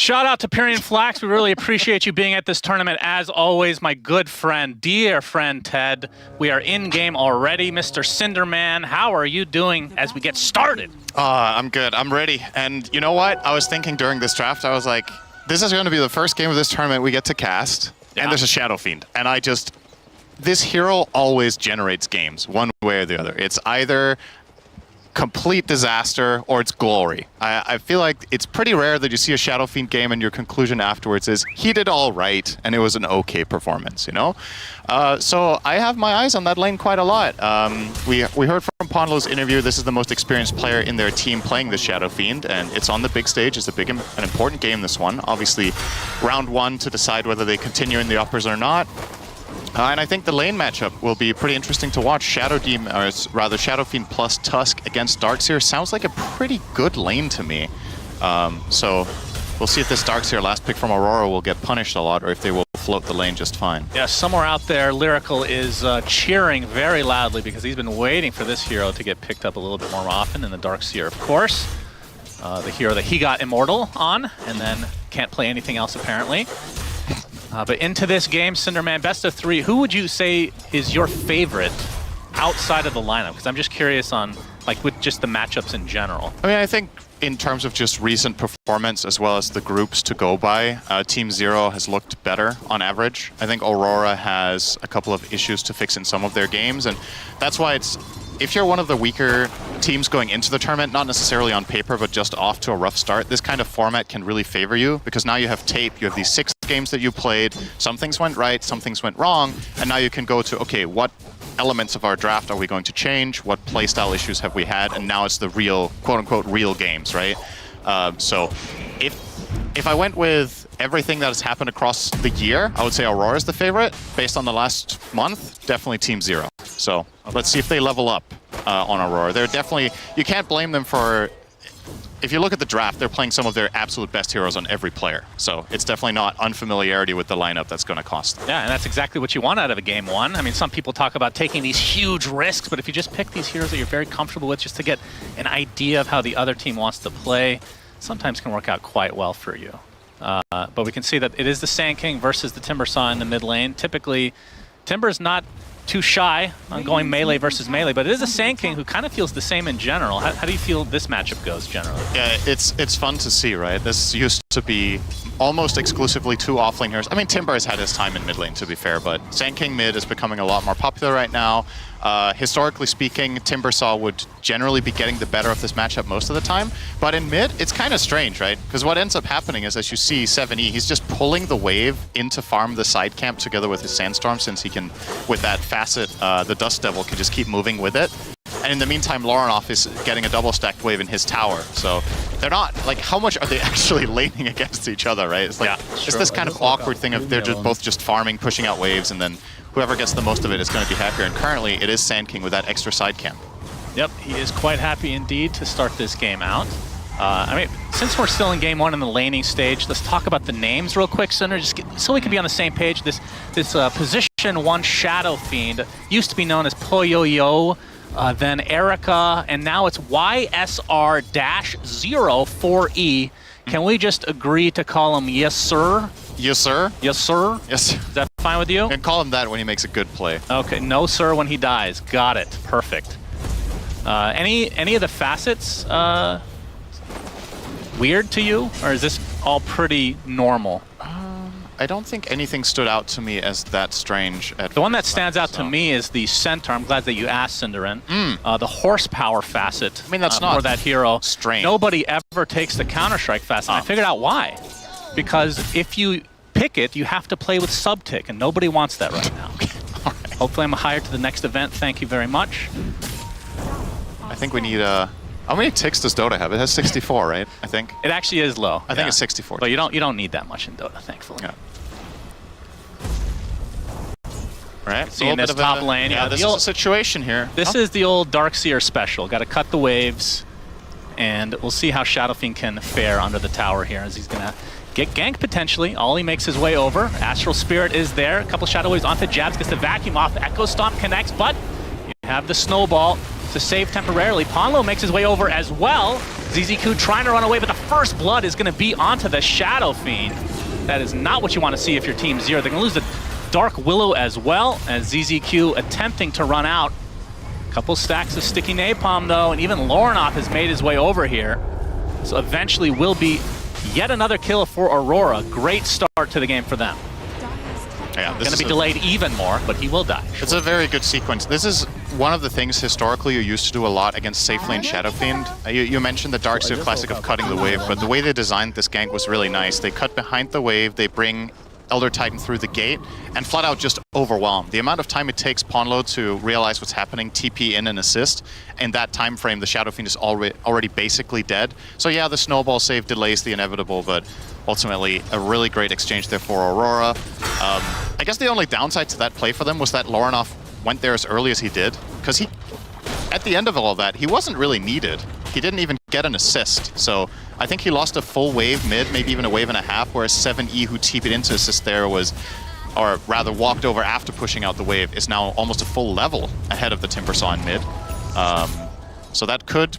Shout out to Pyrian Flax. We really appreciate you being at this tournament. As always, my good friend, dear friend Ted. We are in-game already. Mr. Cinderman, how are you doing as we get started? I'm good. I'm ready. And you know what? I was thinking during this draft, I was like, this is going to be the first game of this tournament we get to cast. Yeah. And there's a Shadow Fiend. And this hero always generates games, one way or the other. It's either complete disaster or it's glory. I feel like it's pretty rare that you see a Shadow Fiend game and your conclusion afterwards is he did all right and it was an okay performance, you know? So I have my eyes on that lane quite a lot. We heard from Ponlo's interview, this is the most experienced player in their team playing the Shadow Fiend, and it's on the big stage. It's an important game, this one. Obviously, round one to decide whether they continue in the uppers or not. And I think the lane matchup will be pretty interesting to watch. Shadow Fiend plus Tusk against Darkseer sounds like a pretty good lane to me. So we'll see if this Darkseer last pick from Aurora will get punished a lot or if they will float the lane just fine. Yeah, somewhere out there, Lyrical is cheering very loudly because he's been waiting for this hero to get picked up a little bit more often than the Darkseer, of course. The hero that he got Immortal on and then can't play anything else apparently. But into this game, Cinderman, best of three, who would you say is your favorite outside of the lineup? Because I'm just curious on, like, with just the matchups in general. I mean, I think in terms of just recent performance as well as the groups to go by, Team Zero has looked better on average. I think Aurora has a couple of issues to fix in some of their games, and that's why it's, if you're one of the weaker teams going into the tournament, not necessarily on paper, but just off to a rough start, this kind of format can really favor you because now you have tape, you have these 6 games that you played, some things went right, some things went wrong, and now you can go to, okay, what elements of our draft are we going to change, what playstyle issues have we had, and now it's the real, quote-unquote, real games, right? So if I went with everything that has happened across the year, I would say Aurora's the favorite. Based on the last month, definitely Team Zero. So let's see if they level up on Aurora. They're definitely, you can't blame them for, if you look at the draft, they're playing some of their absolute best heroes on every player. So it's definitely not unfamiliarity with the lineup that's going to cost them. Yeah, and that's exactly what you want out of a game one. I mean, some people talk about taking these huge risks, but if you just pick these heroes that you're very comfortable with just to get an idea of how the other team wants to play, sometimes can work out quite well for you. But we can see that it is the Sand King versus the Timbersaw in the mid lane. Typically, Timber's not too shy on going melee versus melee, but it is a Sand King who kind of feels the same in general. How do you feel this matchup goes generally? Yeah, it's fun to see, right? This used to be almost exclusively 2 offlane heroes. I mean, Timber has had his time in mid lane, to be fair, but Sand King mid is becoming a lot more popular right now. Historically speaking, Timbersaw would generally be getting the better of this matchup most of the time, but in mid, it's kind of strange, right? Because what ends up happening is, as you see 7E, he's just pulling the wave in to farm the side camp together with his Sandstorm, since he can, with that facet, the Dust Devil can just keep moving with it. And in the meantime, Laurenov is getting a double stacked wave in his tower. So they're not, like, how much are they actually laning against each other, right? It's like, yeah, it's this kind of awkward thing of they're just both just farming, pushing out waves, and then whoever gets the most of it is going to be happier. And currently, it is Sand King with that extra side camp. Yep, he is quite happy indeed to start this game out. I mean, since we're still in game one in the laning stage, let's talk about the names real quick, Cinder, so we can be on the same page. This position 1 Shadow Fiend used to be known as Poyoyo, then Erica, and now it's YSR-04E. Can we just agree to call him Yes Sir? Yes, sir. Yes, sir. Yes, sir. Is that fine with you? And call him that when he makes a good play. Okay, no sir when he dies. Got it. Perfect. Any of the facets weird to you, or is this all pretty normal? I don't think anything stood out to me as that strange. The one that stands out to me is the center. I'm glad that you asked, Cinderin. The horsepower facet. I mean, that's not for that hero. Strange. Nobody ever takes the Counter-Strike facet. I figured out why. Because if you pick it, you have to play with sub-tick, and nobody wants that right now. All right. Hopefully I'm hired to the next event. Thank you very much. I think we need how many ticks does Dota have? It has 64, right? I think. It actually is low. I think it's 64. But you don't need that much in Dota, thankfully. Yeah. All right. See in this top lane. Yeah, this is a situation here. This is the old Darkseer special. Got to cut the waves, and we'll see how Shadow Fiend can fare under the tower here, as he's gonna get ganked potentially. Ollie makes his way over. Astral Spirit is there. A couple Shadow Waves onto Jabs, gets the vacuum off. Echo Stomp connects, but you have the snowball. to save temporarily. Ponlo makes his way over as well. ZZQ trying to run away, but the first blood is going to be onto the Shadow Fiend. That is not what you want to see if you're Team Zero. They're going to lose the Dark Willow as well, as ZZQ attempting to run out. Couple stacks of sticky napalm though, and even Lornoff has made his way over here. So eventually will be yet another kill for Aurora. Great start to the game for them. Yeah, Going to be delayed even more, but he will die. It's a very good sequence. This is one of the things historically you used to do a lot against safe lane Shadow Fiend. You mentioned the Darkseer classic of cutting the wave, but the way they designed this gank was really nice. They cut behind the wave, they bring Elder Titan through the gate, and flat out just overwhelm. The amount of time it takes Ponlo to realize what's happening, TP in and assist, in that time frame the Shadow Fiend is already basically dead. So yeah, the snowball save delays the inevitable, but ultimately a really great exchange there for Aurora. I guess the only downside to that play for them was that Lornoff went there as early as he did, because at the end of all of that, he wasn't really needed. He didn't even get an assist, so I think he lost a full wave mid, maybe even a wave and a half, whereas 7E, who TP'd into assist there, or rather walked over after pushing out the wave, is now almost a full level ahead of the Timbersaw in mid. So that could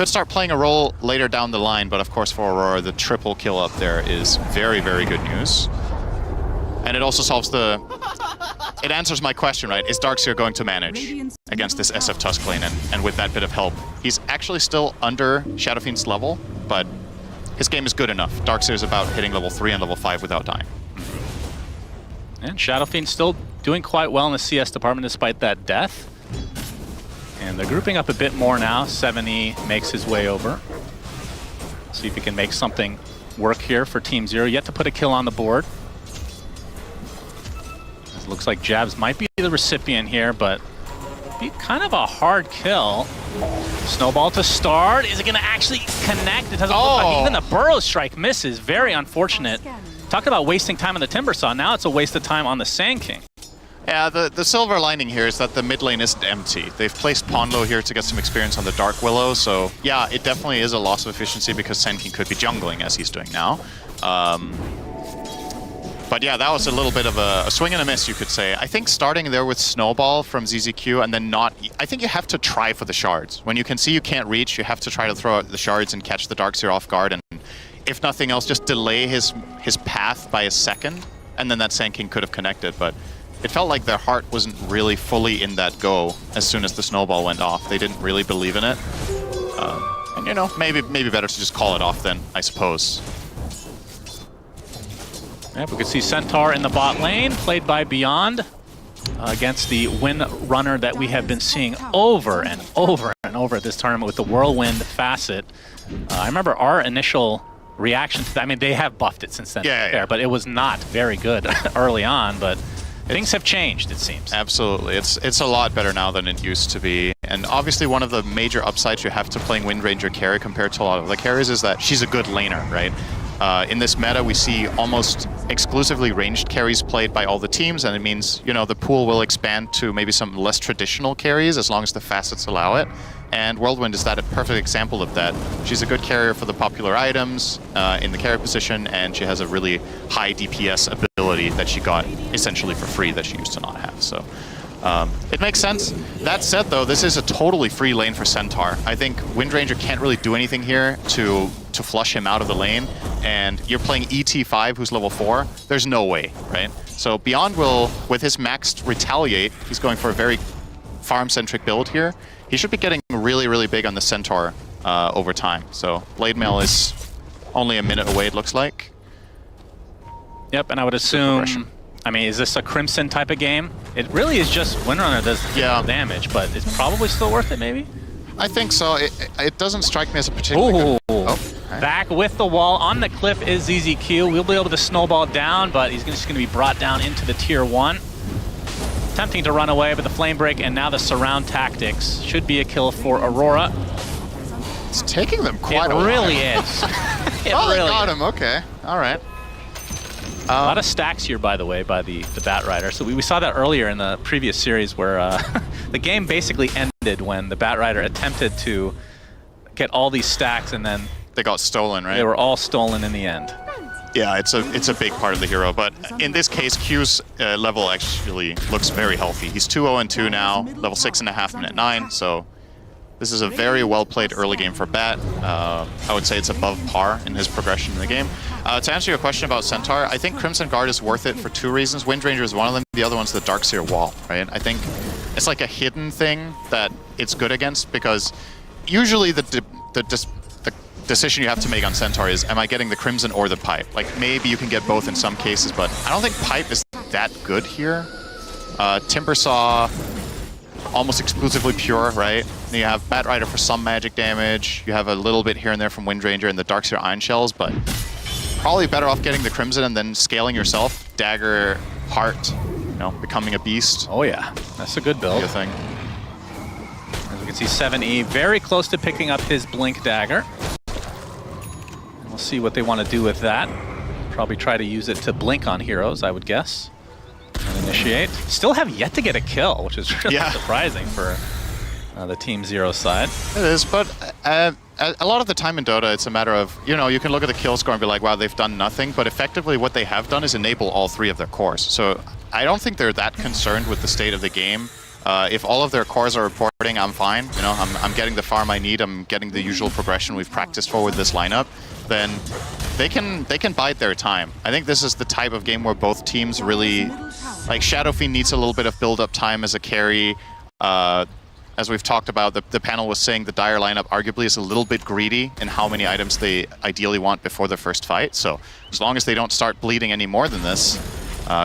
start playing a role later down the line, but of course for Aurora, the triple kill up there is very, very good news. And it also solves it answers my question, right? Is Darkseer going to manage against this SF Tusk lane? And with that bit of help, he's actually still under Shadow Fiend's level, but his game is good enough. Darkseer is about hitting level 3 and level 5 without dying. And Shadow Fiend still doing quite well in the CS department despite that death. And they're grouping up a bit more now. 7E makes his way over. See if he can make something work here for Team Zero. Yet to put a kill on the board. It looks like Jabs might be the recipient here, but be kind of a hard kill. Snowball to start. Is it going to actually connect? It doesn't look like even the Burrow Strike misses. Very unfortunate. Talk about wasting time on the Timbersaw. Now it's a waste of time on the Sand King. Yeah, the silver lining here is that the mid lane isn't empty. They've placed Ponlo here to get some experience on the Dark Willow, so yeah, it definitely is a loss of efficiency because Sand King could be jungling as he's doing now. But yeah, that was a little bit of a swing and a miss, you could say. I think starting there with Snowball from ZZQ and then not... I think you have to try for the shards. When you can see you can't reach, you have to try to throw out the shards and catch the Darkseer off guard, and if nothing else, just delay his path by a second, and then that Sand King could have connected, but it felt like their heart wasn't really fully in that go as soon as the Snowball went off. They didn't really believe in it. And you know, maybe better to just call it off then, I suppose. Yep, we could see Centaur in the bot lane, played by Beyond, against the Wind Runner that we have been seeing over and over and over at this tournament with the Whirlwind facet. I remember our initial reaction to that. I mean, they have buffed it since then, yeah. But it was not very good early on, but things have changed, it seems. Absolutely. It's a lot better now than it used to be. And obviously one of the major upsides you have to playing Wind Ranger carry compared to a lot of the carries is that she's a good laner, right? In this meta, we see almost exclusively ranged carries played by all the teams, and it means, you know, the pool will expand to maybe some less traditional carries as long as the facets allow it. And Whirlwind is a perfect example of that. She's a good carrier for the popular items in the carry position, and she has a really high DPS ability that she got essentially for free that she used to not have. So it makes sense. That said, though, this is a totally free lane for Centaur. I think Wind Ranger can't really do anything here to flush him out of the lane, and you're playing ET5, who's level 4. There's no way, right? So Beyond will, with his maxed Retaliate, he's going for a very farm-centric build here. He should be getting really, really big on the Centaur over time. So Blade Mail is only a minute away, it looks like. Yep, and I would assume... I mean, is this a Crimson type of game? It really is just Windrunner does damage, but it's probably still worth it, maybe? I think so. It doesn't strike me as a particularly good... Okay. Back with the wall. On the cliff is ZZQ. We'll be able to snowball down, but he's just going to be brought down into the tier 1. Attempting to run away, but the flame break and now the surround tactics should be a kill for Aurora. It's taking them quite a while. It really is. They got him. Okay. All right. A lot of stacks here, by the way, by the Bat Rider. So we saw that earlier in the previous series where the game basically ended when the Bat Rider attempted to get all these stacks and then... They got stolen, right? They were all stolen in the end. Yeah, it's a big part of the hero, but in this case, Q's level actually looks very healthy. He's 2-0-2 now, level 6.5, minute 9, so This is a very well-played early game for Bat. I would say it's above par in his progression in the game. To answer your question about Centaur, I think Crimson Guard is worth it for 2 reasons. Wind Ranger is one of them. The other one's the Darkseer wall, right? I think it's like a hidden thing that it's good against, because usually the decision you have to make on Centaur is, am I getting the Crimson or the Pipe? Like, maybe you can get both in some cases, but I don't think Pipe is that good here. Timbersaw, almost exclusively pure, right? And you have Batrider for some magic damage. You have a little bit here and there from Wind Ranger and the Darkseer Iron Shells, but probably better off getting the Crimson and then scaling yourself. Dagger, Heart, you know, becoming a beast. Oh yeah, that's a good build. Good thing. As we can see, 7E very close to picking up his Blink Dagger. And we'll see what they want to do with that. Probably try to use it to blink on heroes, I would guess. And initiate. Still have yet to get a kill, which is really surprising for the Team Zero side. It is, but a lot of the time in Dota, it's a matter of, you know, you can look at the kill score and be like, wow, they've done nothing, but effectively what they have done is enable all 3 of their cores. So I don't think they're that concerned with the state of the game. If all of their cores are reporting, I'm fine. You know, I'm getting the farm I need, I'm getting the usual progression we've practiced for with this lineup, then they can bide their time. I think this is the type of game where both teams really, like, Shadow Fiend needs a little bit of build-up time as a carry. As we've talked about, the panel was saying the Dire lineup arguably is a little bit greedy in how many items they ideally want before their first fight. So as long as they don't start bleeding any more than this,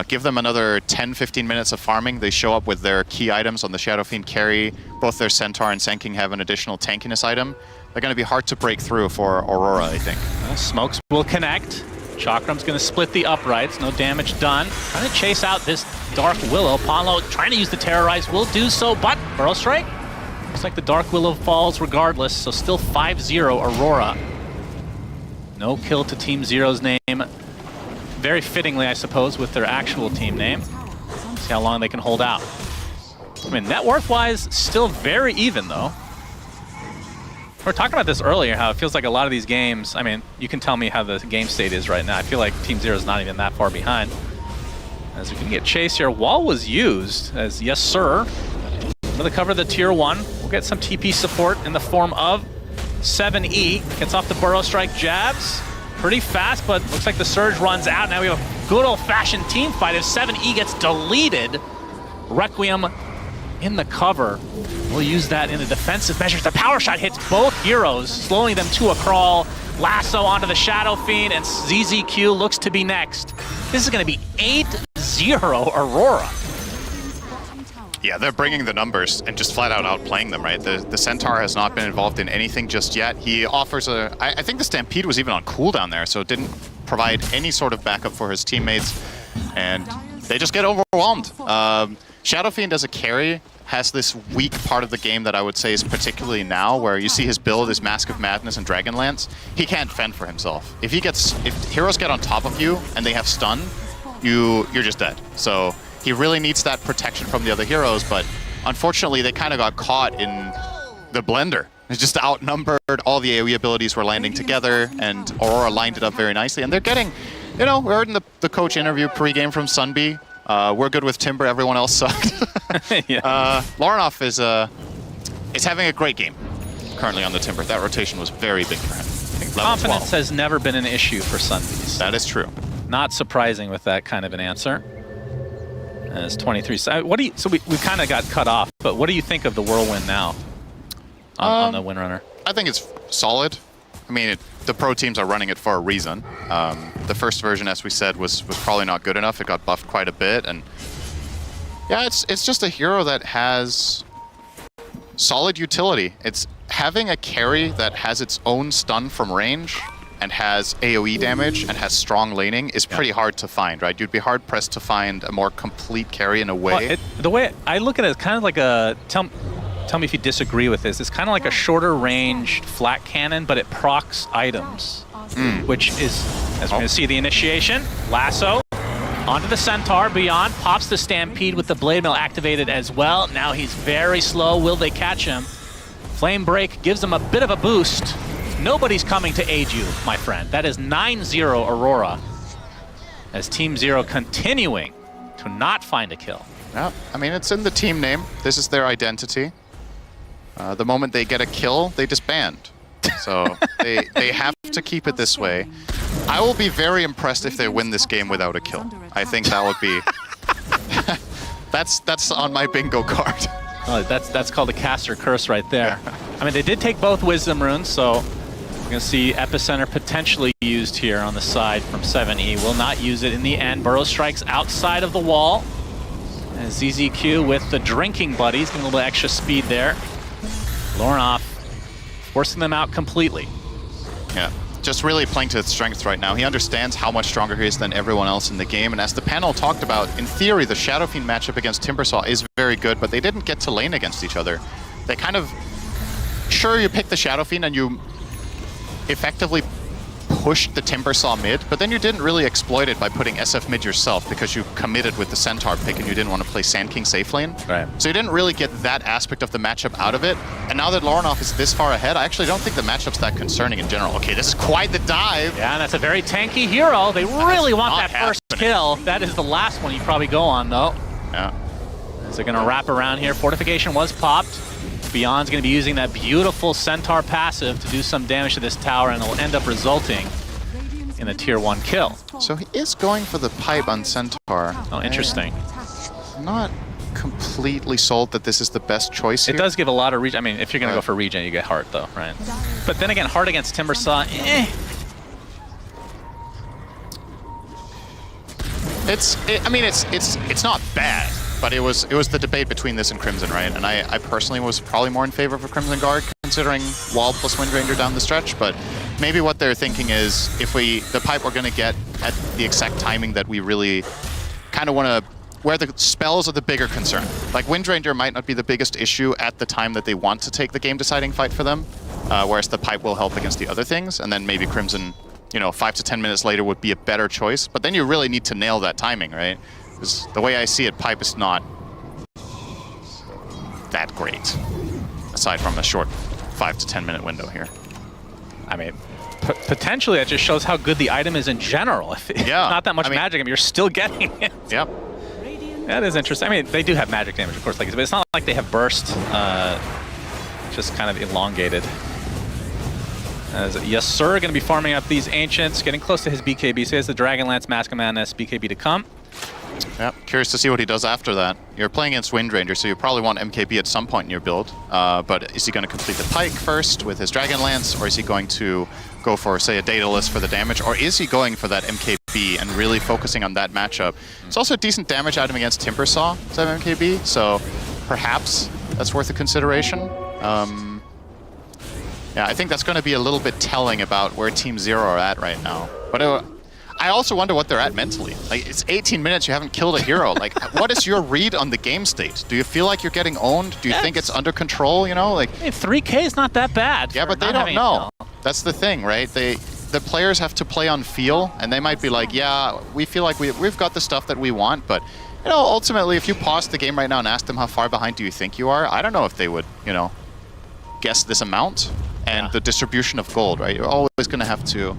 give them another 10-15 minutes of farming. They show up with their key items on the Shadow Fiend carry. Both their Centaur and Sen King have an additional tankiness item. They're going to be hard to break through for Aurora, I think. Well, smokes will connect. Chakram's going to split the uprights. No damage done. Trying to chase out this Dark Willow. Ponlo trying to use the Terrorize, will do so, but Burrow Strike. Looks like the Dark Willow falls regardless, so still 5-0 Aurora. No kill to Team Zero's name. Very fittingly, I suppose, with their actual team name. See how long they can hold out. I mean, net worth-wise, still very even, though. We were talking about this earlier, how it feels like a lot of these games, I mean, you can tell me how the game state is right now. I feel like Team Zero is not even that far behind. As we can get chase here, wall was used, as yes, sir. For the cover of the tier 1, we'll get some TP support in the form of 7E. Gets off the Burrow Strike jabs. Pretty fast, but looks like the Surge runs out. Now we have a good old-fashioned team fight. If 7E gets deleted, Requiem in the cover. We'll use that in a defensive measure. The power shot hits both heroes, slowing them to a crawl. Lasso onto the Shadow Fiend, and ZZQ looks to be next. This is going to be 8-0 Aurora. Yeah, they're bringing the numbers and just flat out outplaying them, right? The Centaur has not been involved in anything just yet. He offers a... I think the Stampede was even on cooldown there, so it didn't provide any sort of backup for his teammates, and they just get overwhelmed. Shadow Fiend as a carry has this weak part of the game that I would say is particularly now, where you see his build is Mask of Madness and Dragonlance. He can't fend for himself. If heroes get on top of you and they have stun, you're just dead. So he really needs that protection from the other heroes, but unfortunately they kind of got caught in the blender. It's just outnumbered, all the AoE abilities were landing together, and Aurora lined it up very nicely. And they're getting, you know, we heard in the coach interview pre-game from Sunby, we're good with Timber, everyone else sucked. Yeah. Laurenov is having a great game currently on the Timber. That rotation was very big for him. Confidence has never been an issue for Sunbees. That is true. Not surprising with that kind of an answer. And it's 23. So we kind of got cut off, but what do you think of the Whirlwind now on the Windrunner? I think it's solid. I mean, the pro teams are running it for a reason. The first version, as we said, was probably not good enough. It got buffed quite a bit, and yeah, it's just a hero that has solid utility. It's having a carry that has its own stun from range and has AoE damage and has strong laning is pretty hard to find, right? You'd be hard pressed to find a more complete carry in a way. Well, the way I look at it is kind of like a tell me if you disagree with this. It's kind of like a shorter range flat cannon, but it procs items, which is, as we're going to see, the initiation, lasso, onto the Centaur, beyond, pops the Stampede with the Blade Mill activated as well. Now he's very slow. Will they catch him? Flame Break gives him a bit of a boost. Nobody's coming to aid you, my friend. That is 9-0 Aurora, as Team Zero continuing to not find a kill. Yeah, I mean, it's in the team name. This is their identity. The moment they get a kill, they disband. So they have to keep it this way. I will be very impressed if they win this game without a kill. I think that would be... that's on my bingo card. Oh, that's called a caster curse right there. Yeah. I mean, they did take both Wisdom runes, so we're going to see Epicenter potentially used here on the side from 7E. Will not use it in the end. Burrow strikes outside of the wall. And ZZQ with the drinking buddies, getting a little bit extra speed there. Lornoff forcing them out completely. Yeah, just really playing to his strengths right now. He understands how much stronger he is than everyone else in the game. And as the panel talked about, in theory, the Shadow Fiend matchup against Timbersaw is very good, but they didn't get to lane against each other. They kind of... Sure, you pick the Shadow Fiend and you effectively pushed the Timbersaw mid, but then you didn't really exploit it by putting SF mid yourself because you committed with the Centaur pick and you didn't want to play Sand King safe lane. Right. So you didn't really get that aspect of the matchup out of it. And now that Lornoff is this far ahead, I actually don't think the matchup's that concerning in general. Okay, this is quite the dive. Yeah, and that's a very tanky hero. They really want that first kill. That is the last one you probably go on, though. Yeah. As they're going to wrap around here. Fortification was popped. Beyond's going to be using that beautiful Centaur passive to do some damage to this tower, and it'll end up resulting in a tier 1 kill. So he is going for the pipe on Centaur. Oh, interesting. I'm not completely sold that this is the best choice here. It does give a lot of regen. I mean, if you're going to go for regen, you get Heart, though, right? But then again, Heart against Timbersaw, I mean, it's not bad, but it was the debate between this and Crimson, right? And I personally was probably more in favor of a Crimson Guard, considering Wall plus Windranger down the stretch. But maybe what they're thinking is, if the pipe we're going to get at the exact timing that we really kind of want to, where the spells are the bigger concern. Like Windranger might not be the biggest issue at the time that they want to take the game-deciding fight for them, whereas the pipe will help against the other things, and then maybe Crimson, 5 to 10 minutes later would be a better choice. But then you really need to nail that timing, right? Because the way I see it, pipe is not that great, aside from a short 5 to 10 minute window here. I mean, potentially that just shows how good the item is in general. If it's not that much magic, I mean, you're still getting it. Yep. That is interesting. I mean, they do have magic damage, of course, but it's not like they have burst, just kind of elongated. As Yes Sir going to be farming up these Ancients, getting close to his BKB. So he has the Dragonlance, Mask of Madness, BKB to come. Yeah, curious to see what he does after that. You're playing against Windranger, so you probably want MKB at some point in your build. But is he going to complete the Pike first with his Dragonlance, or is he going to go for, say, a Daedalus for the damage, or is he going for that MKB and really focusing on that matchup? It's also a decent damage item against Timbersaw, to have MKB, so perhaps that's worth a consideration. Yeah, I think that's going to be a little bit telling about where Team Zero are at right now. But I also wonder what they're at mentally. Like, it's 18 minutes, you haven't killed a hero. Like, what is your read on the game state? Do you feel like you're getting owned? Do you think it's under control, Like, hey, 3K is not that bad. Yeah, but they don't know. That's the thing, right? The players have to play on feel, and they might be like, yeah, we feel like we've got the stuff that we want, but, ultimately, if you pause the game right now and ask them how far behind do you think you are, I don't know if they would, guess this amount. And the distribution of gold, right? You're always going to have to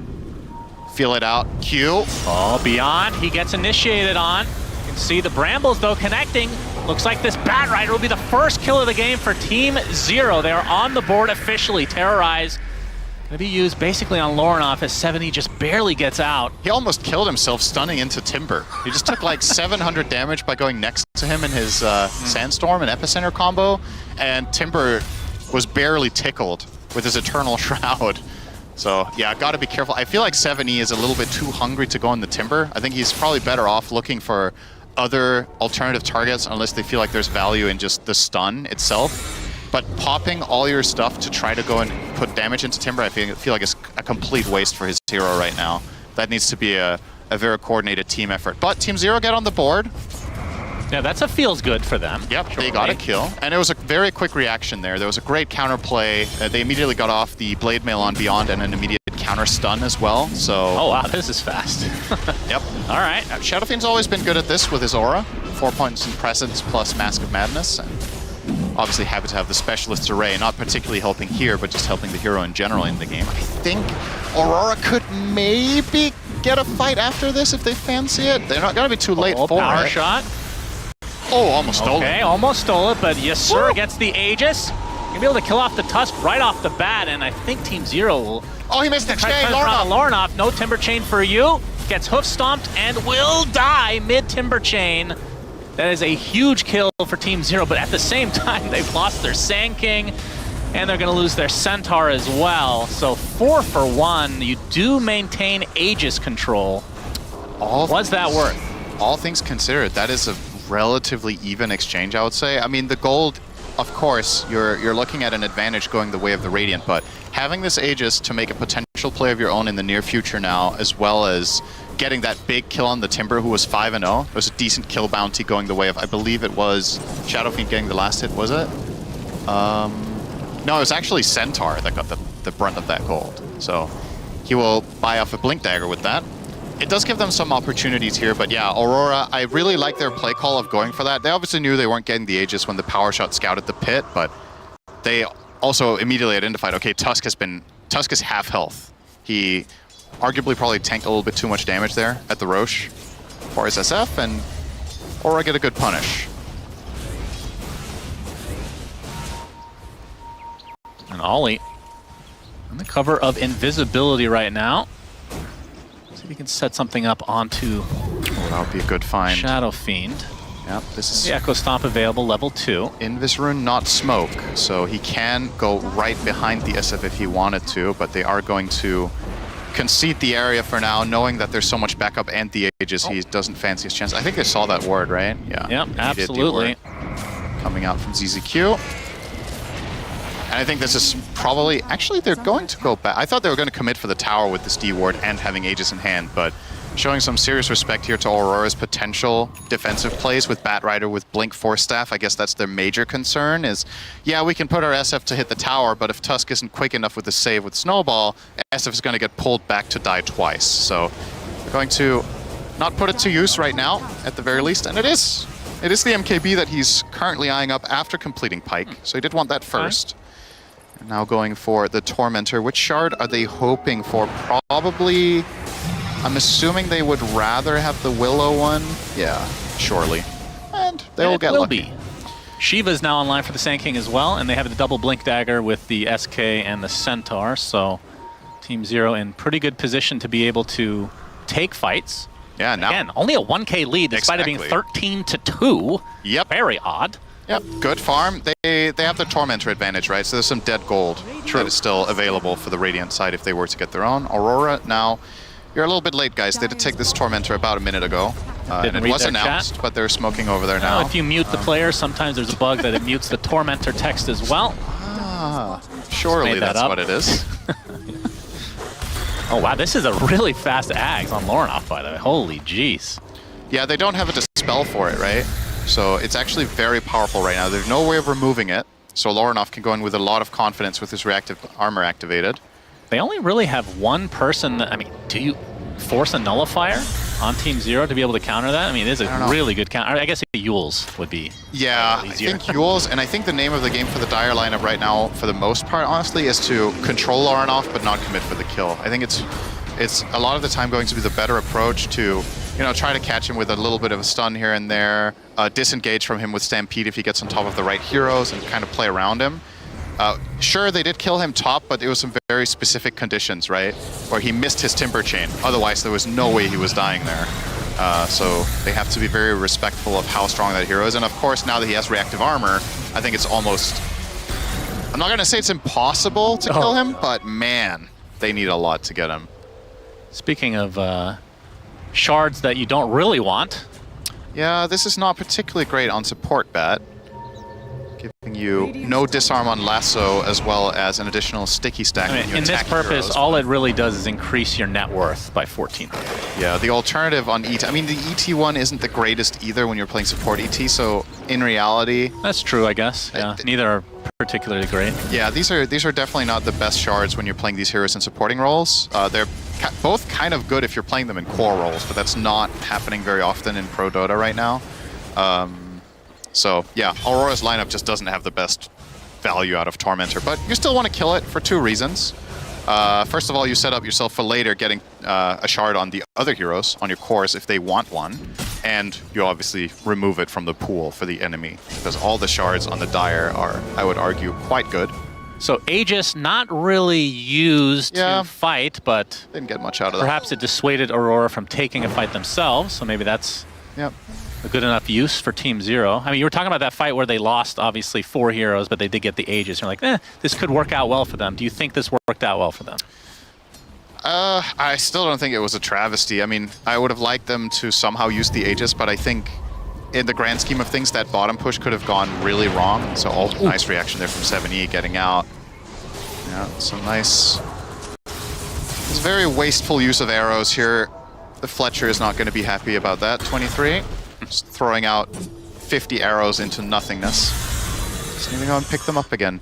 feel it out. Q. Oh, Beyond. He gets initiated on. You can see the Brambles, though, connecting. Looks like this Bat Rider will be the first kill of the game for Team Zero. They are on the board officially. Terrorize going to be used basically on Lornoff as 70 just barely gets out. He almost killed himself stunning into Timber. He just took like 700 damage by going next to him in his Sandstorm and Epicenter combo. And Timber was barely tickled with his Eternal Shroud. So, yeah, got to be careful. I feel like 7E is a little bit too hungry to go in the Timber. I think he's probably better off looking for other alternative targets unless they feel like there's value in just the stun itself. But popping all your stuff to try to go and put damage into Timber, I feel like it's a complete waste for his hero right now. That needs to be a very coordinated team effort. But Team Zero get on the board. Yeah, that's a feels good for them. Yep, they got a kill. And it was a very quick reaction there. There was a great counterplay. They immediately got off the Blade Mail on Beyond and an immediate counter stun as well. So. Oh wow, this is fast. Yep. All right. Shadow Fiend's always been good at this with his Aura. 4 points in Presence plus Mask of Madness. And obviously happy to have the Specialist's Array, not particularly helping here, but just helping the hero in general in the game. I think Aurora could maybe get a fight after this if they fancy it. They're not going to be too late for power it. Shot. Oh, almost stole it. Okay, almost stole it, but Yes Sir gets the Aegis. Gonna be able to kill off the Tusk right off the bat, and I think Team Zero will Oh, he missed the try chain. to Lornoff. No Timber Chain for you. Gets hoof stomped and will die mid Timber Chain. That is a huge kill for Team Zero, but at the same time, they've lost their Sand King, and they're going to lose their Centaur as well. So 4 for 1. You do maintain Aegis control. What's that worth? All things considered, that is a relatively even exchange, I would say. I mean, the gold, of course, you're looking at an advantage going the way of the Radiant, but having this Aegis to make a potential play of your own in the near future now, as well as getting that big kill on the Timber, who was 5-0. There was a decent kill bounty going the way of, I believe it was Shadow Fiend getting the last hit, was it? No, it was actually Centaur that got the brunt of that gold. So he will buy off a Blink Dagger with that. It does give them some opportunities here, but yeah, Aurora, I really like their play call of going for that. They obviously knew they weren't getting the Aegis when the power shot scouted the pit, but they also immediately identified, okay, Tusk is half health. He arguably probably tanked a little bit too much damage there at the Roche for his SF, and Aurora get a good punish. And Ollie on the cover of invisibility right now. See if he can set something up onto That would be a good find. Shadow Fiend. Yep, this is The Echo Stomp available, level 2. Invis Rune, not smoke, so he can go right behind the SF if he wanted to, but they are going to concede the area for now, knowing that there's so much backup and the Aegis, he doesn't fancy his chance. I think they saw that ward, right? Yeah. Yep, absolutely. Coming out from ZZQ. And I think this is probably, actually they're going to go back. I thought they were going to commit for the tower with this D ward and having Aegis in hand, but showing some serious respect here to Aurora's potential defensive plays with Batrider, with Blink Force Staff. I guess that's their major concern is, yeah, we can put our SF to hit the tower, but if Tusk isn't quick enough with the save with Snowball, SF is going to get pulled back to die twice. So they're going to not put it to use right now, at the very least, and it is the MKB that he's currently eyeing up after completing Pike, so he did want that first. And now going for the Tormentor. Which shard are they hoping for? Probably, I'm assuming they would rather have the Willow one. Yeah, surely. And they will get lucky. Shiva's now online for the Sand King as well, and they have the double Blink Dagger with the SK and the Centaur, so Team Zero in pretty good position to be able to take fights. Yeah, now again, only a 1K lead despite it being 13-2. Yep. Very odd. Yep, good farm. They have the Tormentor advantage, right? So there's some dead gold that is still available for the Radiant side if they were to get their own. Aurora, now, you're a little bit late, guys. They did take this Tormentor about a minute ago. And it was announced, but they're smoking over there now. If you mute the player, sometimes there's a bug that it mutes the Tormentor text as well. Ah, surely that's what it is. Oh, wow, this is a really fast Ags on Lornoff, by the way. Holy jeez. Yeah, they don't have a dispel for it, right? So it's actually very powerful right now. There's no way of removing it, so Lornoff can go in with a lot of confidence with his reactive armor activated. They only really have one person that, I mean, do you force a nullifier on Team Zero to be able to counter that? I mean, it is a really good counter. I guess Yules would be I think Yules, and I think the name of the game for the Dire lineup right now, for the most part, honestly, is to control Lornoff but not commit for the kill. I think it's a lot of the time going to be the better approach to, you know, try to catch him with a little bit of a stun here and there, disengage from him with Stampede if he gets on top of the right heroes, and kind of play around him. Sure, they did kill him top, but it was some very specific conditions, right? Where he missed his Timber Chain. Otherwise, there was no way he was dying there. So they have to be very respectful of how strong that hero is. And of course, now that he has reactive armor, I think it's almost... I'm not going to say it's impossible to kill him, but man, they need a lot to get him. Speaking of shards that you don't really want. Yeah, this is not particularly great on support bat. Giving you no disarm on Lasso, as well as an additional sticky stack. I mean, in this purpose, all it really does is increase your net worth by 14. Yeah, the alternative on ET, I mean, the ET one isn't the greatest either when you're playing support ET, so in reality... That's true, I guess. Yeah, neither are particularly great. Yeah, these are definitely not the best shards when you're playing these heroes in supporting roles. They're both kind of good if you're playing them in core roles, but that's not happening very often in Pro Dota right now. So yeah, Aurora's lineup just doesn't have the best value out of Tormentor, but you still want to kill it for two reasons. First of all, you set up yourself for later getting a shard on the other heroes, on your cores, if they want one. and you obviously remove it from the pool for the enemy, because all the shards on the Dire are, I would argue, quite good. So Aegis not really used to fight, but didn't get much out of perhaps it dissuaded Aurora from taking a fight themselves, so maybe that's a good enough use for Team Zero. I mean, you were talking about that fight where they lost, obviously, 4 heroes, but they did get the Aegis. You're like, this could work out well for them. Do you think this worked out well for them? I still don't think it was a travesty. I mean, I would have liked them to somehow use the Aegis, but I think in the grand scheme of things, that bottom push could have gone really wrong. So, nice reaction there from 7E getting out. Yeah, some nice... It's very wasteful use of arrows here. The Fletcher is not going to be happy about that. 23, just throwing out 50 arrows into nothingness. Just need to go and pick them up again.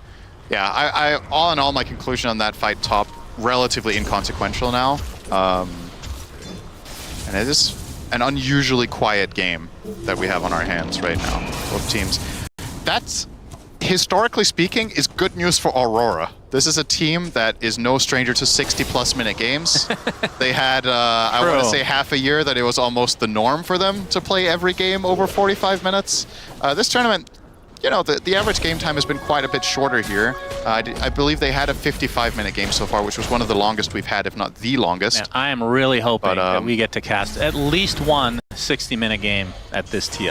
Yeah, I all in all, my conclusion on that fight top, relatively inconsequential now. And it is an unusually quiet game that we have on our hands right now, both teams. That's, historically speaking, is good news for Aurora. This is a team that is no stranger to 60-plus minute games. They had, I want to say, half a year that it was almost the norm for them to play every game over 45 minutes. This tournament, you know, the average game time has been quite a bit shorter here. I believe they had a 55-minute game so far, which was one of the longest we've had, if not the longest. Man, I am really hoping that we get to cast at least one 60-minute game at this TI.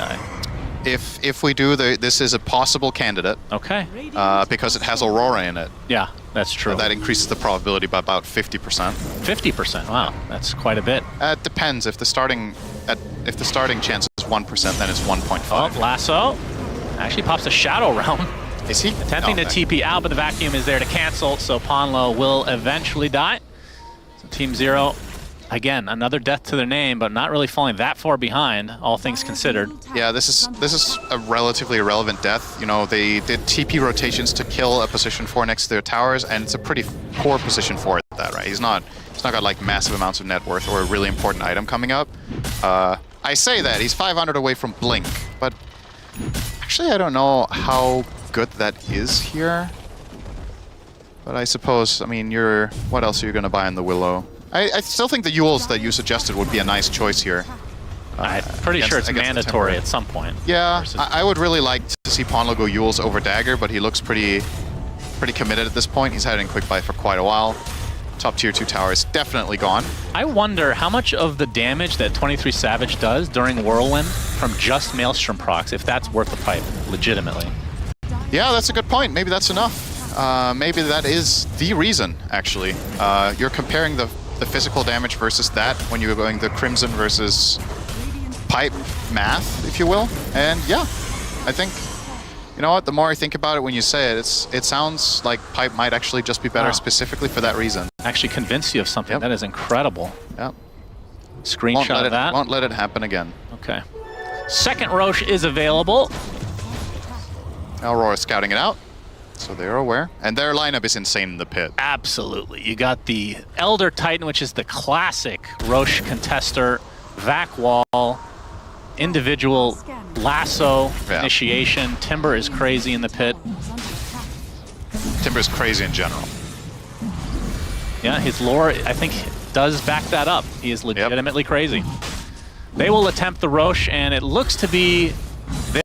If we do, this is a possible candidate. Okay. Because it has Aurora in it. Yeah, that's true. That increases the probability by about 50%. 50%. Wow, that's quite a bit. It depends. If the starting chance is 1%, then it's 1.5. Oh, Lasso actually pops a Shadow Realm. Is he attempting to TP out, but the vacuum is there to cancel, so Ponlo will eventually die. So Team Zero, again, another death to their name, but not really falling that far behind, all things considered. Yeah, this is a relatively irrelevant death. You know, they did TP rotations to kill a position 4 next to their towers, and it's a pretty poor position 4 at that, right? He's not got like massive amounts of net worth or a really important item coming up. I say that he's 500 away from Blink, but actually I don't know how good that is here. But I suppose, I mean, what else are you going to buy in the Willow? I still think the Yules that you suggested would be a nice choice here. I'm pretty sure it's mandatory at some point. Yeah, I would really like to see Ponlo go Yules over Dagger, but he looks pretty committed at this point. He's had it in quick buy for quite a while. Top tier 2 towers definitely gone. I wonder how much of the damage that 23 Savage does during Whirlwind from just Maelstrom procs, if that's worth the pipe, legitimately. Yeah, that's a good point. Maybe that's enough. Maybe that is the reason, actually. You're comparing the physical damage versus that when you're going the Crimson versus pipe math, if you will. And yeah, I think, you know what, the more I think about it when you say it, it sounds like pipe might actually just be better specifically for that reason. Actually convince you of something. That is incredible. Yep. Screenshot of that. Won't let it happen again. Okay. Second Roche is available. Aurora scouting it out. So they're aware. And their lineup is insane in the pit. Absolutely. You got the Elder Titan, which is the classic Roche contester, Vac Wall, individual lasso initiation. Timber is crazy in the pit. Timber is crazy in general. Yeah, his lore, I think, does back that up. He is legitimately crazy. They will attempt the Roche, and it looks to be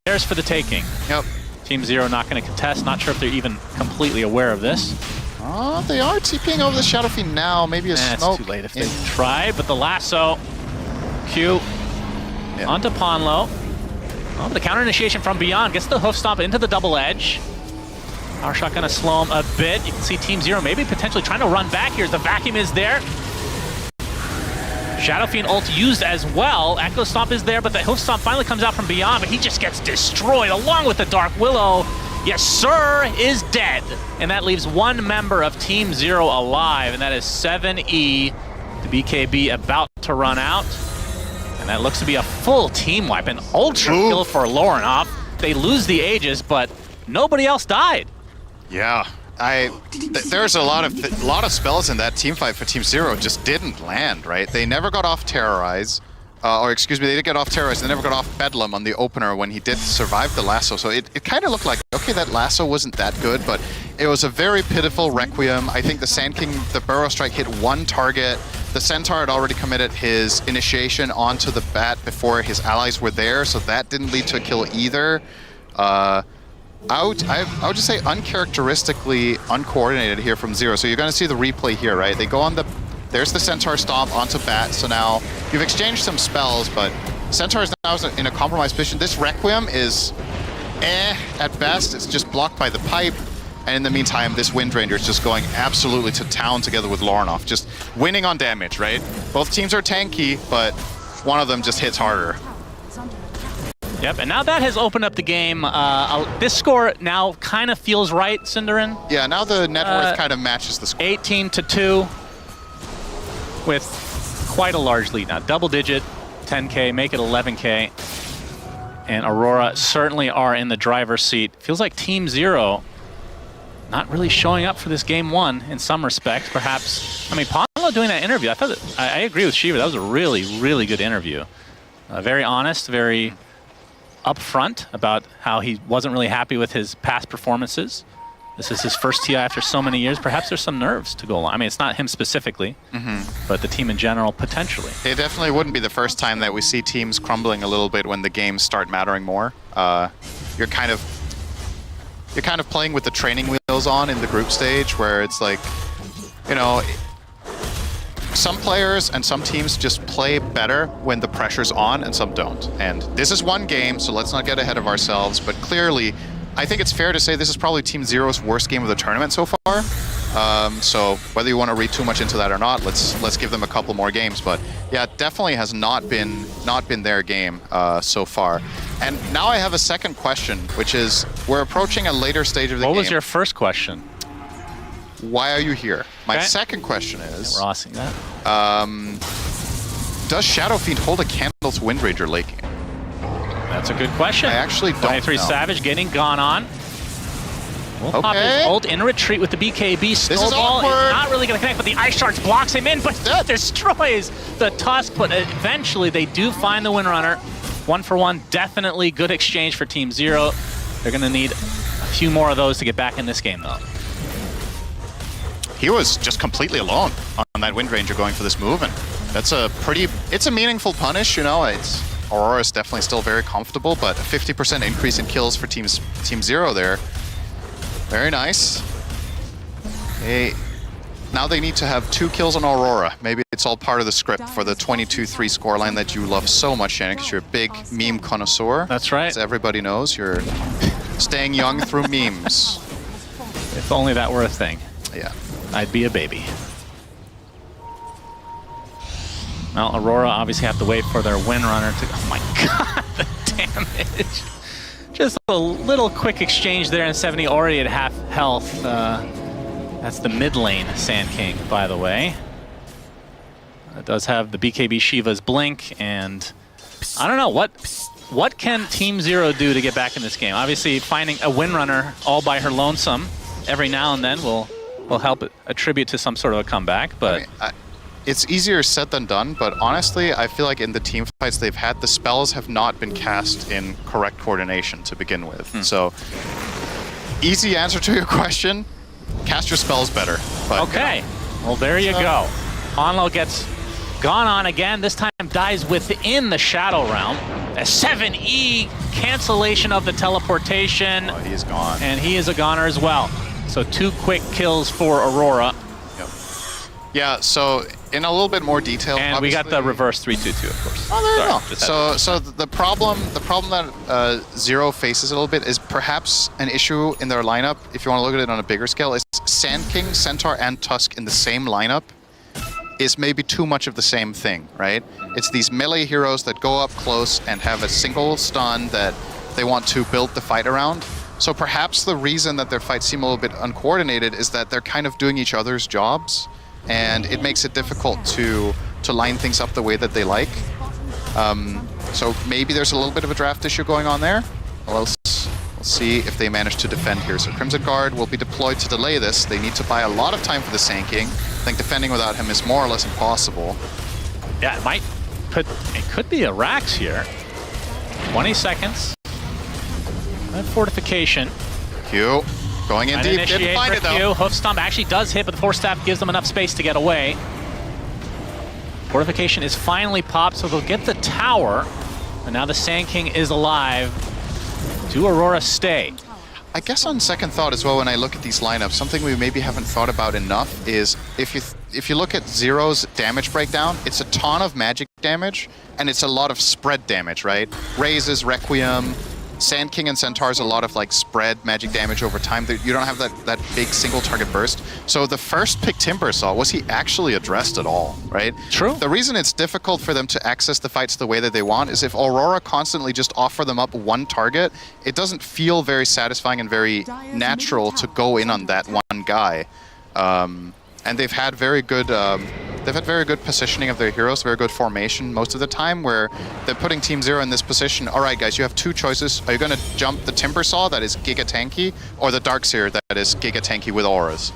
theirs for the taking. Yep. Team Zero not going to contest. Not sure if they're even completely aware of this. Oh, they are TPing over the Shadow Fiend now. Maybe a smoke. It's too late if they tried, but the lasso. Q onto Ponlo. Oh, the counter initiation from beyond gets the hoof stomp into the double edge. Power shot going to slow him a bit. You can see Team Zero maybe potentially trying to run back here as the vacuum is there. Shadow Fiend ult used as well. Echo Stomp is there, but the hoof stomp finally comes out from beyond, but he just gets destroyed along with the Dark Willow. Yes, sir, is dead. And that leaves one member of Team Zero alive, and that is 7E. The BKB about to run out. And that looks to be a full team wipe, an ultra kill for Laurenhoff. They lose the Aegis, but nobody else died. Yeah. There's a lot of spells in that team fight for Team Zero just didn't land, right? They never got off Terrorize, or excuse me, they did get off Terrorize. They never got off Bedlam on the opener when he did survive the lasso. So it kind of looked like, okay, that lasso wasn't that good, but it was a very pitiful Requiem. I think the Sand King, the Burrow Strike hit one target. The Centaur had already committed his initiation onto the bat before his allies were there, so that didn't lead to a kill either. I would just say uncharacteristically uncoordinated here from Zero. So you're going to see the replay here, right? They go on the... There's the Centaur stomp onto bat, so now you've exchanged some spells, but Centaur is now in a compromised position. This Requiem is at best. It's just blocked by the pipe. And in the meantime, this Wind Ranger is just going absolutely to town together with Lorinov, just winning on damage, right? Both teams are tanky, but one of them just hits harder. Yep, and now that has opened up the game. This score now kind of feels right, Cinderin. Yeah, now the net worth kind of matches the score. 18-2 with quite a large lead now. Double digit, 10K, make it 11K. And Aurora certainly are in the driver's seat. Feels like Team Zero not really showing up for this game one in some respects, perhaps. I mean, Ponlo doing that interview, I agree with Shiva. That was a really, really good interview. Very honest, very upfront about how he wasn't really happy with his past performances. This is his first TI after so many years. Perhaps there's some nerves to go along. I mean, it's not him specifically, but the team in general, potentially. It definitely wouldn't be the first time that we see teams crumbling a little bit when the games start mattering more. You're kind of playing with the training wheels on in the group stage, where it's like, you know, some players and some teams just play better when the pressure's on and some don't. And this is one game, so let's not get ahead of ourselves, but clearly, I think it's fair to say this is probably Team Zero's worst game of the tournament so far. So whether you want to read too much into that or not, let's give them a couple more games. But yeah, it definitely has not been their game so far. And now I have a second question, which is, we're approaching a later stage of the game. What was your first question? Why are you here? My second question is... We're asking that. Does Shadow Fiend hold a candle to Wind Ranger late game? That's a good question. I actually don't 23 know. Savage getting gone on. We'll pop his ult in retreat with the BKB. Snowball is not really going to connect, but the Ice Shards blocks him in, but destroys the Tusk. But eventually they do find the Windrunner. 1-for-1, definitely good exchange for Team Zero. They're going to need a few more of those to get back in this game, though. He was just completely alone on that Wind Ranger going for this move, and that's a pretty... It's a meaningful punish, you know. Aurora is definitely still very comfortable, but a 50% increase in kills for Team Zero there. Very nice. Now they need to have 2 kills on Aurora. Maybe it's all part of the script for the 22-3 scoreline that you love so much, Shannon, because you're a big meme connoisseur. That's right. As everybody knows, you're staying young through memes. If only that were a thing. Yeah. I'd be a baby. Well, Aurora obviously have to wait for their Windrunner to... Oh my god, the damage. Just a little quick exchange there, and 70 already at half health. That's the mid lane Sand King, by the way. It does have the BKB Shiva's blink, and I don't know, what can Team Zero do to get back in this game? Obviously, finding a Windrunner all by her lonesome every now and then will help attribute to some sort of a comeback, but... I mean, it's easier said than done, but honestly, I feel like in the team fights they've had, the spells have not been cast in correct coordination to begin with. So, easy answer to your question, cast your spells better. But, okay, you know. Well there you go. Ponlo gets gone on again, this time dies within the Shadow Realm. A 7E cancellation of the teleportation. Oh, he's gone. And he is a goner as well. So 2 quick kills for Aurora. Yep. Yeah, so in a little bit more detail, and we got the reverse 3-2-2, of course. Oh, there you go. So the problem that Zero faces a little bit is perhaps an issue in their lineup, if you want to look at it on a bigger scale, is Sand King, Centaur, and Tusk in the same lineup is maybe too much of the same thing, right? It's these melee heroes that go up close and have a single stun that they want to build the fight around. So perhaps the reason that their fights seem a little bit uncoordinated is that they're kind of doing each other's jobs, and it makes it difficult to line things up the way that they like. So maybe there's a little bit of a draft issue going on there. We'll see if they manage to defend here. So Crimson Guard will be deployed to delay this. They need to buy a lot of time for the Sand King. I think defending without him is more or less impossible. Yeah, it could be a Rax here. 20 seconds. That fortification. Q going in deep, didn't find it though. Hoof Stomp actually does hit, but the Force Staff gives them enough space to get away. Fortification is finally popped, so they'll get the tower. And now the Sand King is alive. Do Aurora stay? I guess on second thought as well, when I look at these lineups, something we maybe haven't thought about enough is if you look at Zero's damage breakdown, it's a ton of magic damage, and it's a lot of spread damage, right? Raises, Requiem, Sand King and Centaur's a lot of like spread magic damage over time. You don't have that big single target burst. So the first pick Timbersaw, was he actually addressed at all, right? True. The reason it's difficult for them to access the fights the way that they want is if Aurora constantly just offer them up one target, it doesn't feel very satisfying and very natural to go in on that one guy. And they've had very good positioning of their heroes, very good formation most of the time, where they're putting Team Zero in this position. All right, guys, you have two choices. Are you going to jump the Timbersaw that is giga tanky, or the Darkseer that is giga tanky with auras?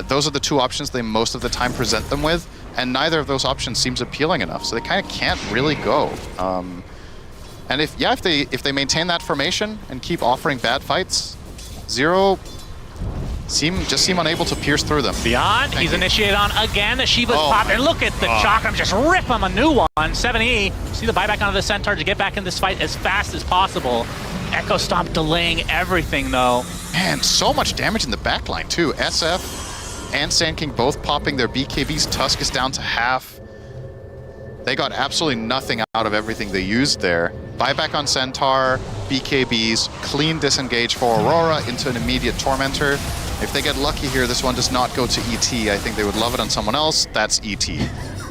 Those are the two options they most of the time present them with, and neither of those options seems appealing enough, so they kind of can't really go. And if they maintain that formation and keep offering bad fights, Zero just seem unable to pierce through them. Beyond, he's initiated on again. The Shiva's popped, and look at the Chakram just rip him a new one. 7E, see the buyback onto the Centaur to get back in this fight as fast as possible. Echo Stomp delaying everything, though. Man, so much damage in the backline, too. SF and Sand King both popping their BKBs. Tusk is down to half. They got absolutely nothing out of everything they used there. Buyback on Centaur, BKBs, clean disengage for Aurora into an immediate Tormentor. If they get lucky here, this one does not go to ET. I think they would love it on someone else. That's ET.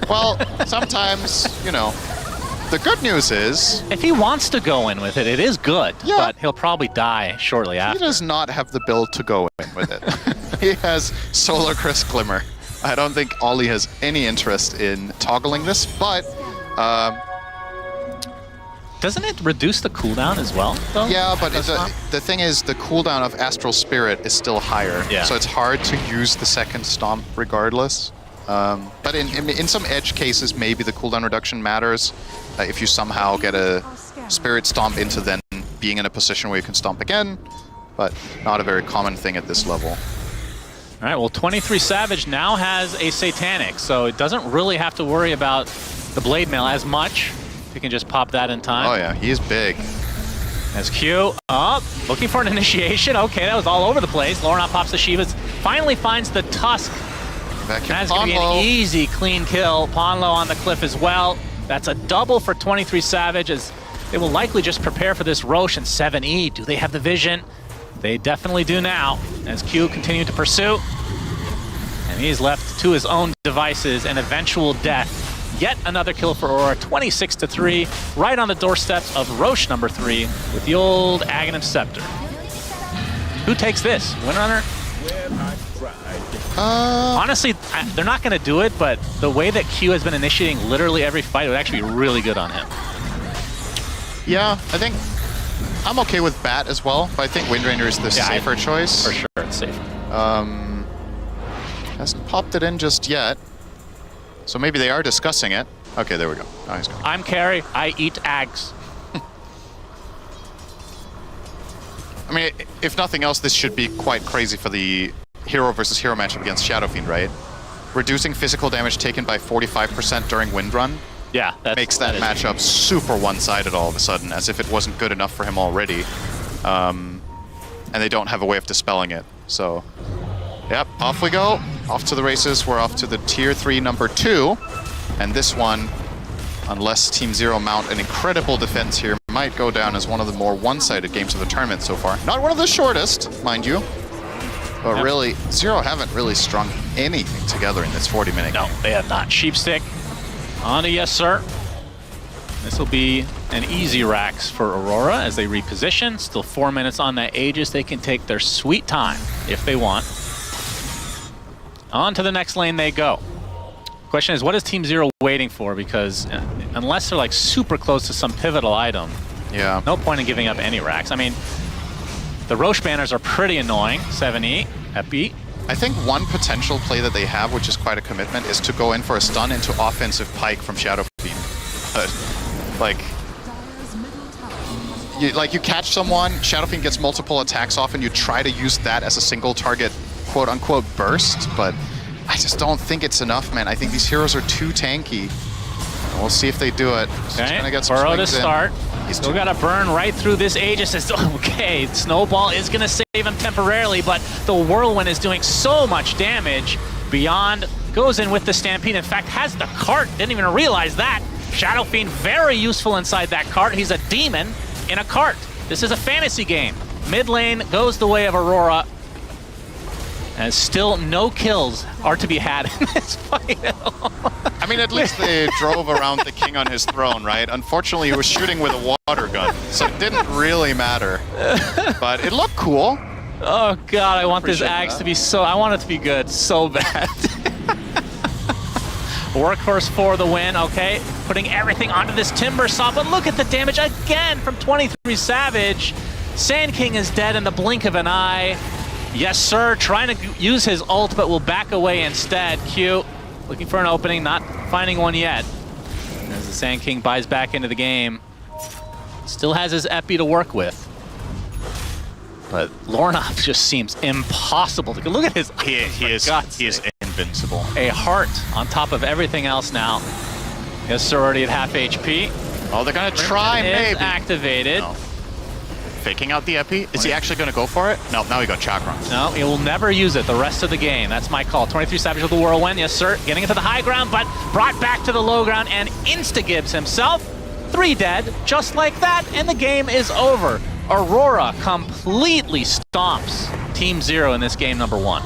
Well, sometimes, you know, the good news is... if he wants to go in with it, it is good, yeah, but he'll probably die shortly after. He does not have the build to go in with it. He has Solar Crest Glimmer. I don't think Ollie has any interest in toggling this, but... doesn't it reduce the cooldown as well, though? Yeah, but the thing is, the cooldown of Astral Spirit is still higher, so it's hard to use the second Stomp regardless. But in some edge cases, maybe the cooldown reduction matters. If you somehow get a Spirit Stomp into then being in a position where you can Stomp again, but not a very common thing at this level. All right, well, 23 Savage now has a Satanic, so it doesn't really have to worry about the Blade Mail as much. He can just pop that in time. Oh yeah, he is big. As Q up, looking for an initiation. Okay, that was all over the place. Lorna pops the Shivas, finally finds the Tusk. That's going to be an easy, clean kill. Ponlo on the cliff as well. That's a double for 23 Savage, as they will likely just prepare for this Roche and 7E. Do they have the vision? They definitely do now, as Q continued to pursue. And he's left to his own devices, an eventual death. Yet another kill for Aurora, 26-3, right on the doorsteps of Roche number 3 with the old Aghanim Scepter. Who takes this? Windrunner? Honestly, they're not going to do it, but the way that Q has been initiating literally every fight would actually be really good on him. Yeah, I think I'm okay with Bat as well, but I think Windranger is the safer choice. For sure, it's safer. Hasn't popped it in just yet. So maybe they are discussing it. Okay, there we go. Oh, he's gone. I'm Carrie. I eat Ags. I mean, if nothing else, this should be quite crazy for the hero versus hero matchup against Shadow Fiend, right? Reducing physical damage taken by 45% during Wind Run. Yeah, makes that matchup super one-sided all of a sudden, as if it wasn't good enough for him already. And they don't have a way of dispelling it. So, yep, off we go. Off to the races. We're off to the Tier 3 number 2. And this one, unless Team Zero mount an incredible defense here, might go down as one of the more one-sided games of the tournament so far. Not one of the shortest, mind you. But really, Zero haven't really strung anything together in this 40-minute game. No, they have not. Sheepstick on to Yes Sir. This will be an easy Rax for Aurora as they reposition. Still 4 minutes on that Aegis. They can take their sweet time if they want. On to the next lane they go. Question is, what is Team Zero waiting for? Because unless they're like super close to some pivotal item, no point in giving up any racks. I mean, the Roche banners are pretty annoying. 7E, Epi. I think one potential play that they have, which is quite a commitment, is to go in for a stun into offensive Pike from Shadow Fiend. You catch someone, Shadow Fiend gets multiple attacks off, and you try to use that as a single target quote-unquote burst, but I just don't think it's enough, man. I think these heroes are too tanky We'll see if they do it. He's gonna get some Burrow to swings in. start. He's Still got to burn right through this Aegis. Okay, Snowball is going to save him temporarily, but the Whirlwind is doing so much damage. Beyond goes in with the Stampede. In fact, has the cart. Didn't even realize that. Shadow Fiend very useful inside that cart. He's a demon in a cart. This is a fantasy game. Mid lane goes the way of Aurora. And still no kills are to be had in this fight. I mean, at least they drove around the king on his throne, right? Unfortunately, he was shooting with a water gun, so it didn't really matter. But it looked cool. Oh god, I want this Appreciate axe that. to be so... I want it to be good so bad. Workhorse for the win, okay. Putting everything onto this Timber Saw, but look at the damage again from 23 Savage. Sand King is dead in the blink of an eye. Yes, sir, trying to use his ult, but will back away instead. Q looking for an opening, not finding one yet. As the Sand King buys back into the game. Still has his epi to work with. But Lornov just seems impossible. Look at his He is invincible. a heart on top of everything else now. Yes, sir, already at half HP. Oh, they're gonna try, Is maybe. activated. No. Faking out the epi. Is he actually gonna go for it? No, now he got chakra. No, he will never use it the rest of the game. That's my call. 23 Savage with the Whirlwind. Yes, sir. Getting into the high ground, but brought back to the low ground and insta-Gibbs himself. 3 dead, just like that, and the game is over. Aurora completely stomps Team Zero in this game number 1.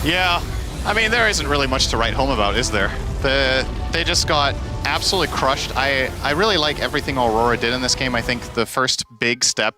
Yeah, I mean, there isn't really much to write home about, is there? They just got absolutely crushed. I really like everything Aurora did in this game. I think the first big step